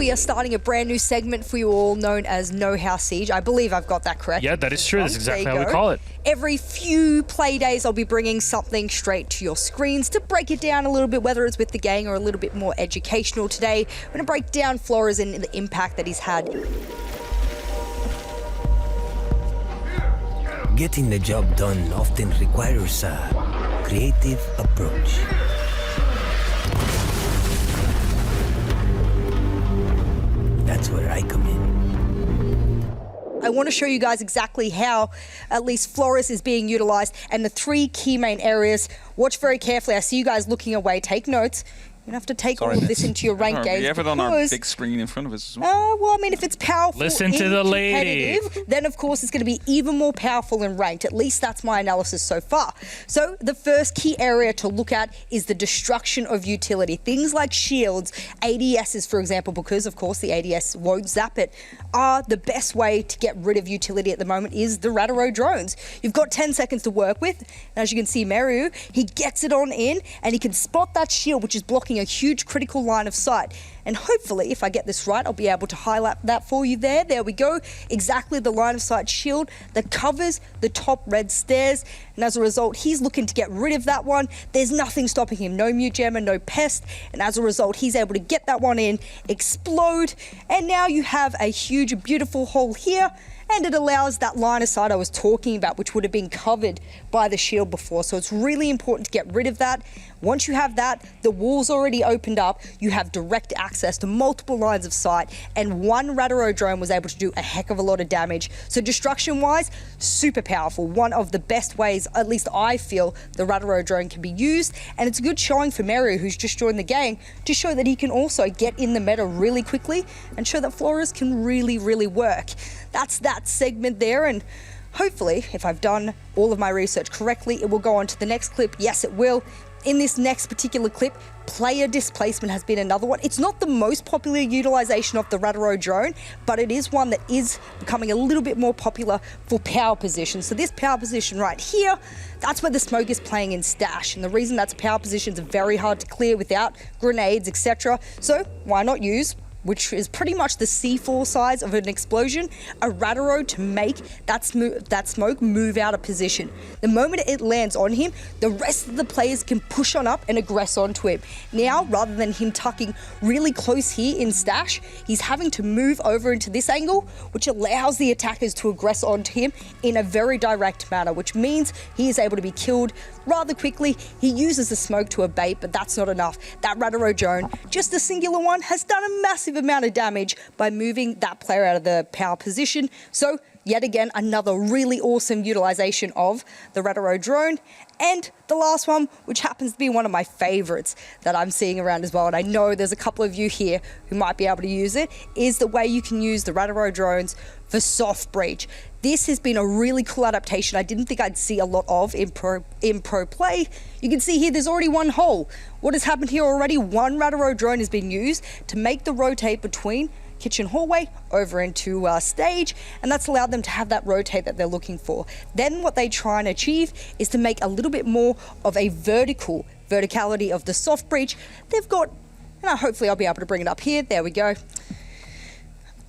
we are starting a brand new segment for you all known as No House Siege. I believe I've got that correct. Yeah, that is true. That's exactly how we call it. Every few play days, I'll be bringing something straight to your screens to break it down a little bit, whether it's with the gang or a little bit more educational today. We're going to break down Flores and the impact that he's had. Getting the job done often requires a creative approach. That's where I come in. I want to show you guys exactly how at least Flores is being utilized and the three key main areas. Watch very carefully. I see you guys looking away. Take notes. You have to take all of this into your rank gaze. We have it on our big screen in front of us as well. Well, I mean, if it's powerful, listen to the lady, then of course it's going to be even more powerful in ranked. At least that's my analysis so far. So the first key area to look at is the destruction of utility. Things like shields, ADSs, for example, because of course the ADS won't zap it, are the best way to get rid of utility at the moment is the Rataro drones. You've got 10 seconds to work with. And as you can see, Maru, he gets it on in and he can spot that shield, which is blocking a huge critical line of sight. And hopefully, if I get this right, I'll be able to highlight that for you there. There we go. Exactly the line of sight shield that covers the top red stairs. And as a result, he's looking to get rid of that one. There's nothing stopping him. No mute jammer, no pest. And as a result, he's able to get that one in, explode. And now you have a huge, beautiful hole here. And it allows that line of sight I was talking about, which would have been covered by the shield before. So it's really important to get rid of that. Once you have that, the wall's already opened up. You have direct access to multiple lines of sight. And one Rataro drone was able to do a heck of a lot of damage. So destruction-wise, super powerful. One of the best ways, at least I feel, the Rataro drone can be used. And it's a good showing for Mario, who's just joined the gang, to show that he can also get in the meta really quickly and show that Flores can really, really work. That's that segment there, and hopefully, if I've done all of my research correctly, it will go on to the next clip. Yes, it will. In this next particular clip, player displacement has been another one. It's not the most popular utilization of the Rataro drone, but it is one that is becoming a little bit more popular for power position. So this power position right here, that's where the smoke is playing in stash. And the reason that's a power position is very hard to clear without grenades, etc. So why not use, which is pretty much the C4 size of an explosion, a Rataro to make that smoke move out of position. The moment it lands on him, the rest of the players can push on up and aggress onto him. Now, rather than him tucking really close here in stash, he's having to move over into this angle, which allows the attackers to aggress onto him in a very direct manner, which means he is able to be killed rather quickly. He uses the smoke to abate, but that's not enough. That Rataro drone, just a singular one, has done a massive amount of damage by moving that player out of the power position. So yet again, another really awesome utilization of the Rataro drone. And the last one, which happens to be one of my favorites that I'm seeing around as well, and I know there's a couple of you here who might be able to use it, is the way you can use the Rataro drones for soft breach. This has been a really cool adaptation I didn't think I'd see a lot of in pro play. You can see here there's already one hole. What has happened here already? One Rataro drone has been used to make the rotate between kitchen hallway over into stage, and that's allowed them to have that rotate that they're looking for. Then what they try and achieve is to make a little bit more of a verticality of the soft breach. They've got, and hopefully I'll be able to bring it up here. There we go.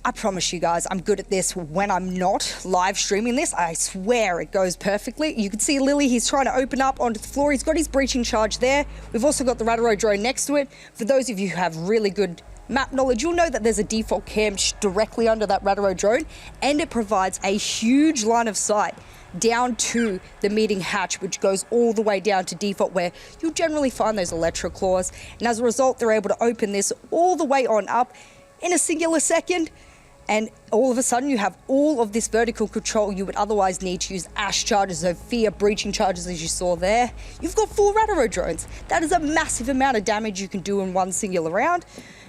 I promise you guys, I'm good at this when I'm not live streaming this. I swear it goes perfectly. You can see Lily, he's trying to open up onto the floor. He's got his breaching charge there. We've also got the Rataro drone next to it. For those of you who have really good map knowledge, you'll know that there's a default cam directly under that Rataro drone, and it provides a huge line of sight down to the meeting hatch, which goes all the way down to default, where you'll generally find those electro claws. And as a result, they're able to open this all the way on up in a singular second. And all of a sudden you have all of this vertical control you would otherwise need to use ash charges, so fear breaching charges as you saw there. You've got 4 Rataro drones. That is a massive amount of damage you can do in one singular round.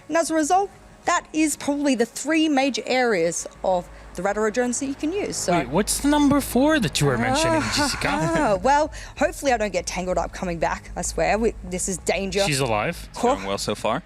And as a result, that is probably the 3 major areas of the Rataro drones that you can use. So, wait, what's the number 4 that you were mentioning, Jessica? Well, hopefully I don't get tangled up coming back, I swear. This is danger. She's alive. It's going well so far.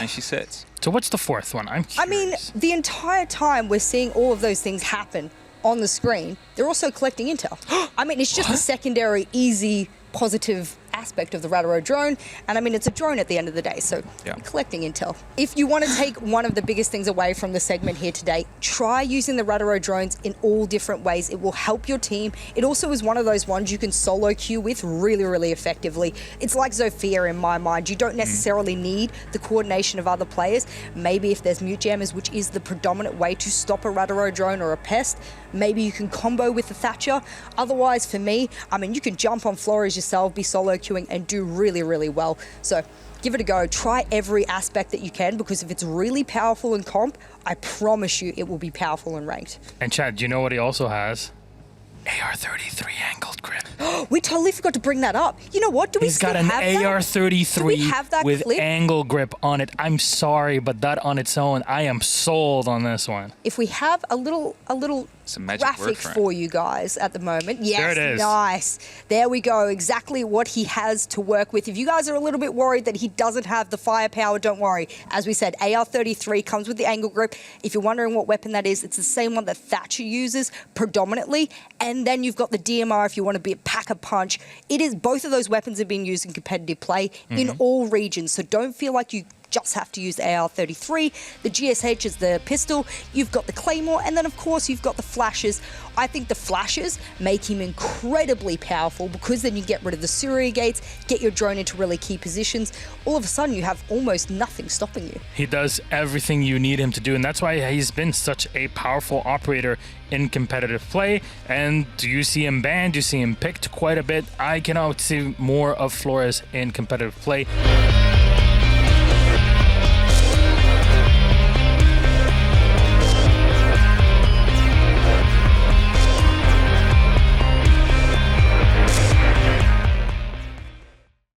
And she sits. So what's the 4th one? I'm curious. I mean, the entire time we're seeing all of those things happen on the screen, they're also collecting intel. I mean, it's just a secondary, easy, positive aspect of the Rataro drone. And I mean, it's a drone at the end of the day, so Yeah. collecting intel. If you want to take one of the biggest things away from the segment here today, try using the Rataro drones in all different ways. It will help your team. It also is one of those ones you can solo queue with really, really effectively. It's like Zofia in my mind. You don't necessarily need the coordination of other players. Maybe if there's mute jammers, which is the predominant way to stop a Rataro drone or a pest, maybe you can combo with the Thatcher. Otherwise, for me, I mean, you can jump on Flores yourself, be solo queuing and do really, really well. So give it a go. Try every aspect that you can, because if it's really powerful in comp, I promise you it will be powerful in ranked. And Chad, do you know what he also has? AR-33 angled grip. We totally forgot to bring that up. You know what? Do we He's still got an have that? AR-33 Do we have that with clip? angle grip on it. I'm sorry, but that on its own, I am sold on this one. If we have a little It's a magic graphic word for it. for you guys at the moment. Yes, There it is. nice. There we go. Exactly what he has to work with. If you guys are a little bit worried that he doesn't have the firepower, don't worry. As we said, AR-33 comes with the angle grip. If you're wondering what weapon that is, it's the same one that Thatcher uses predominantly. And then you've got the DMR if you want to be a pack-a-punch. It is, both of those weapons have been used in competitive play in all regions. So don't feel like you just have to use the AR-33. The GSH is the pistol. You've got the Claymore, and then of course you've got the flashes. I think the flashes make him incredibly powerful, because then you get rid of the Surya gates, get your drone into really key positions. All of a sudden you have almost nothing stopping you. He does everything you need him to do, and that's why he's been such a powerful operator in competitive play. And do you see him banned? Do you see him picked quite a bit? I cannot see more of Flores in competitive play.